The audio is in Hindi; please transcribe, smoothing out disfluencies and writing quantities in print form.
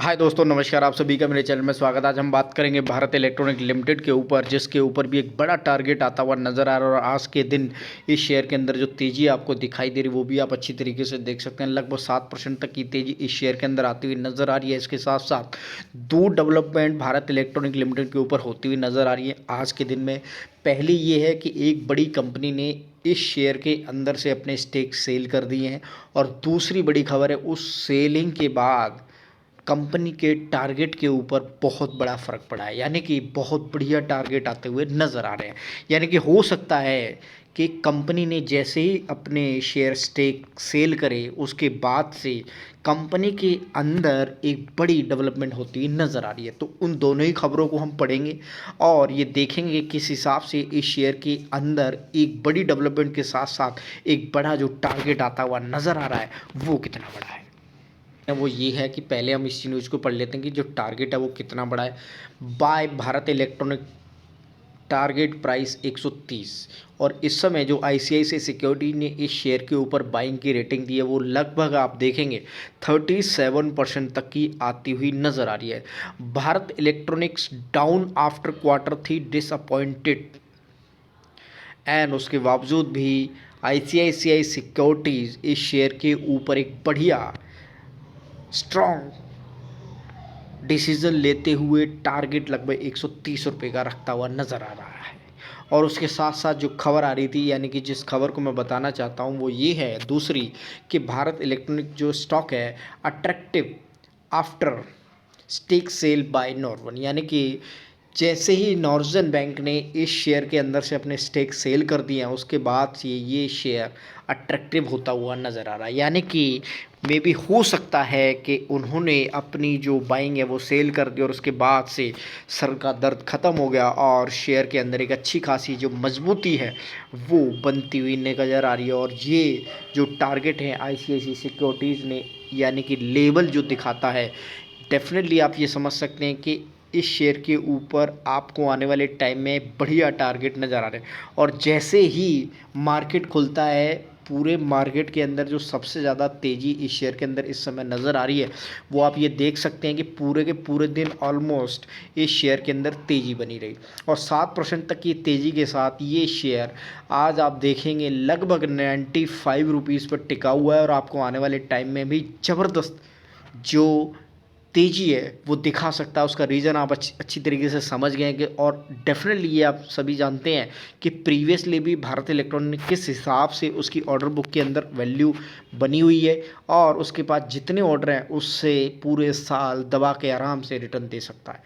हाय दोस्तों, नमस्कार। आप सभी का मेरे चैनल में स्वागत है। आज हम बात करेंगे भारत इलेक्ट्रॉनिक लिमिटेड के ऊपर, जिसके ऊपर भी एक बड़ा टारगेट आता हुआ नज़र आ रहा है। और आज के दिन इस शेयर के अंदर जो तेज़ी आपको दिखाई दे रही है वो भी आप अच्छी तरीके से देख सकते हैं। लगभग 7% तक की तेज़ी इस शेयर के अंदर आती हुई नज़र आ रही है। इसके साथ साथ दो डेवलपमेंट भारत इलेक्ट्रॉनिक लिमिटेड के ऊपर होती हुई नज़र आ रही है आज के दिन में। पहली ये है कि एक बड़ी कंपनी ने इस शेयर के अंदर से अपने स्टेक सेल कर दिए हैं, और दूसरी बड़ी खबर है उस सेलिंग के बाद कंपनी के टारगेट के ऊपर बहुत बड़ा फ़र्क पड़ा है। यानी कि बहुत बढ़िया टारगेट आते हुए नज़र आ रहे हैं। यानी कि हो सकता है कि कंपनी ने जैसे ही अपने शेयर स्टेक सेल करे उसके बाद से कंपनी के अंदर एक बड़ी डेवलपमेंट होती हुई नज़र आ रही है। तो उन दोनों ही खबरों को हम पढ़ेंगे और ये देखेंगे किस हिसाब से इस शेयर के अंदर एक बड़ी डेवलपमेंट के साथ साथ एक बड़ा जो टारगेट आता हुआ नज़र आ रहा है वो कितना बड़ा है। वो ये है कि पहले हम इस न्यूज़ को पढ़ लेते हैं कि जो टारगेट है वो कितना बड़ा है। Buy Bharat Electronic target price 130। और इस समय जो आईसीआईसीआई सिक्योरिटी ने इस शेयर के ऊपर बाइंग की रेटिंग दी है वो लगभग आप देखेंगे 37% तक की आती हुई नज़र आ रही है। Bharat electronics down after Q3 disappointed, and उसके बावजूद भी आईसीआईसीआई सिक्योरिटीज़ इस शेयर के ऊपर एक बढ़िया स्ट्रॉन्ग डिसीजन लेते हुए टारगेट लगभग 130 रुपये का रखता हुआ नज़र आ रहा है। और उसके साथ साथ जो खबर आ रही थी, यानी कि जिस खबर को मैं बताना चाहता हूँ वो ये है दूसरी, कि भारत इलेक्ट्रॉनिक जो स्टॉक है attractive after stake sale by नॉर्वन। यानी कि जैसे ही नॉर्जर्न बैंक ने इस शेयर के अंदर से अपने स्टेक सेल कर दिए हैं उसके बाद से ये शेयर अट्रैक्टिव होता हुआ नज़र आ रहा है। यानी कि मे बी हो सकता है कि उन्होंने अपनी जो बाइंग है वो सेल कर दी और उसके बाद से सर का दर्द ख़त्म हो गया और शेयर के अंदर एक अच्छी खासी जो मजबूती है वो बनती हुई नज़र आ रही है। और ये जो टारगेट है आईसीआईसीआई सिक्योरिटीज़ ने, यानी कि लेवल जो दिखाता है, डेफिनेटली आप ये समझ सकते हैं कि इस शेयर के ऊपर आपको आने वाले टाइम में बढ़िया टारगेट नज़र आ रहे हैं। और जैसे ही मार्केट खुलता है, पूरे मार्केट के अंदर जो सबसे ज़्यादा तेज़ी इस शेयर के अंदर इस समय नज़र आ रही है वो आप ये देख सकते हैं कि पूरे के पूरे दिन ऑलमोस्ट इस शेयर के अंदर तेज़ी बनी रही। और 7% तक की तेज़ी के साथ ये शेयर आज आप देखेंगे लगभग 95 रुपीज़ पर टिका हुआ है। और आपको आने वाले टाइम में भी ज़बरदस्त जो तेज़ी है वो दिखा सकता है। उसका रीज़न आप अच्छी तरीके से समझ गए हैं कि, और डेफिनेटली ये आप सभी जानते हैं कि प्रीवियसली भी भारत इलेक्ट्रॉनिक किस हिसाब से उसकी ऑर्डर बुक के अंदर वैल्यू बनी हुई है, और उसके पास जितने ऑर्डर हैं उससे पूरे साल दबा के आराम से रिटर्न दे सकता है।